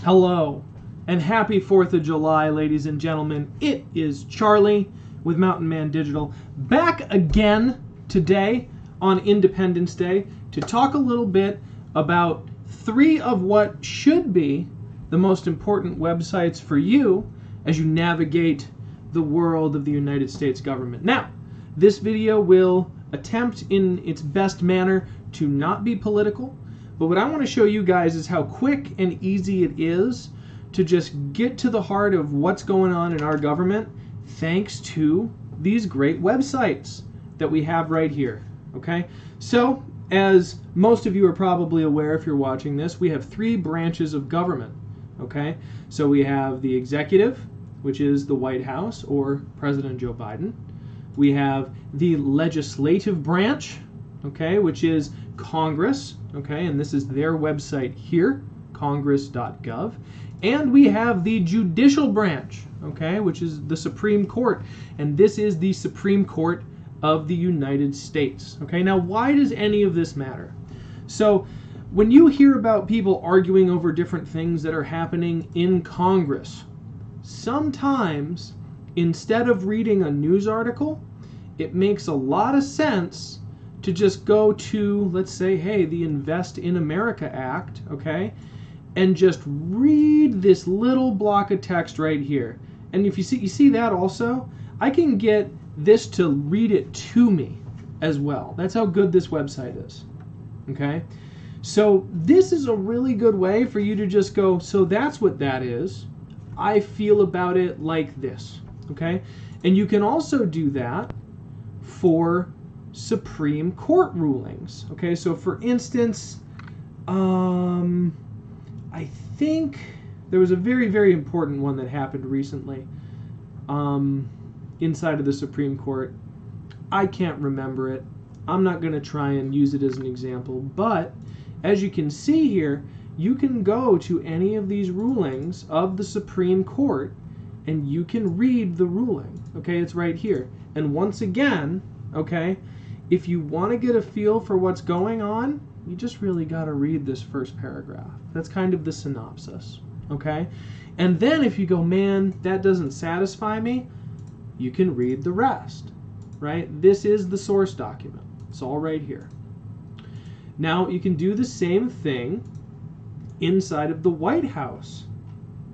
Hello, and happy 4th of July, ladies and gentlemen. It is Charlie with Mountain Man Digital, back again today on Independence Day to talk a little bit about 3 of what should be the most important websites for you as you navigate the world of the United States government. Now, this video will attempt in its best manner to not be political, but what I want to show you guys is how quick and easy it is to just get to the heart of what's going on in our government thanks to these great websites that we have right here. Okay? So, as most of you are probably aware if you're watching this, we have 3 branches of government. Okay? So we have the executive, which is the White House or President Joe Biden. We have the legislative branch, okay, which is Congress, okay, and this is their website here, congress.gov. And we have the judicial branch, okay, which is the Supreme Court, and this is the Supreme Court of the United States. Okay, now why does any of this matter? So when you hear about people arguing over different things that are happening in Congress, sometimes instead of reading a news article, it makes a lot of sense to just go to, let's say, hey, the Invest in America Act, okay, and just read this little block of text right here. And if you see that also, I can get this to read it to me as well. That's how good this website is, okay? So this is a really good way for you to just go, so that's what that is. I feel about it like this, okay? And you can also do that for Supreme Court rulings. Okay, so for instance, I think there was a very, very important one that happened recently inside of the Supreme Court. I can't remember it. I'm not going to try and use it as an example, but as you can see here, you can go to any of these rulings of the Supreme Court and you can read the ruling. Okay, it's right here. And once again, okay, if you want to get a feel for what's going on, you just really got to read this first paragraph. That's kind of the synopsis, okay? And then if you go, man, that doesn't satisfy me, you can read the rest, right? This is the source document. It's all right here. Now, you can do the same thing inside of the White House,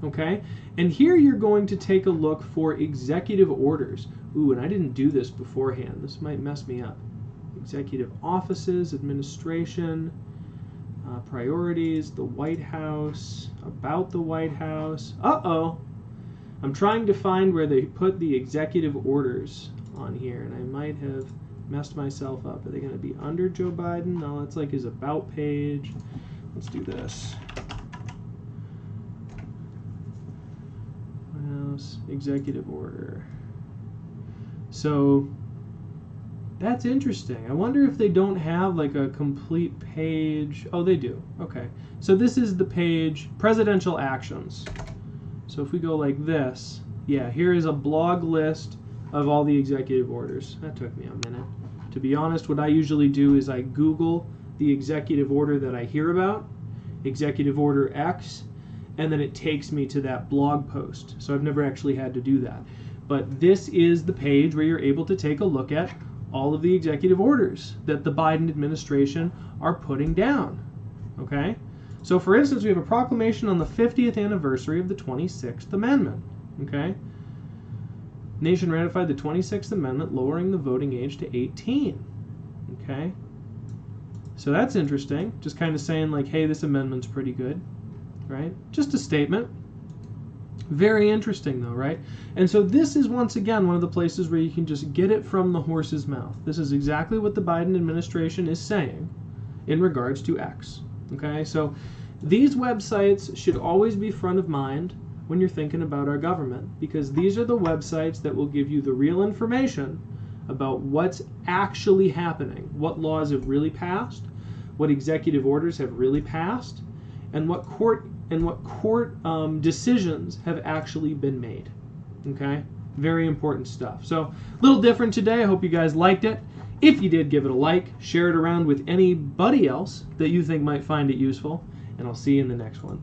okay? And here you're going to take a look for executive orders. Ooh, and I didn't do this beforehand. This might mess me up. Executive offices, administration, priorities, the White House, about the White House. Uh-oh. I'm trying to find where they put the executive orders on here, and I might have messed myself up. Are they going to be under Joe Biden? No, that's like his about page. Let's do this. White House, executive order. So that's interesting. I wonder if they don't have like a complete page. Oh, they do. Okay. So this is the page, presidential actions. So if we go like this, yeah, here is a blog list of all the executive orders. That took me a minute. To be honest, what I usually do is I Google the executive order that I hear about, executive order X, and then it takes me to that blog post. So I've never actually had to do that. But this is the page where you're able to take a look at all of the executive orders that the Biden administration are putting down, okay? So for instance, we have a proclamation on the 50th anniversary of the 26th Amendment, okay? Nation ratified the 26th Amendment, lowering the voting age to 18, okay? So that's interesting, just kind of saying like, hey, this amendment's pretty good, right? Just a statement. Very interesting though, right? And so this is once again one of the places where you can just get it from the horse's mouth. This is exactly what the Biden administration is saying in regards to X. Okay, so these websites should always be front of mind when you're thinking about our government, because these are the websites that will give you the real information about what's actually happening, what laws have really passed, what executive orders have really passed, and what court decisions have actually been made. Okay, very important stuff. So a little different today. I hope you guys liked it. If you did, give it a like, share it around with anybody else that you think might find it useful, and I'll see you in the next one.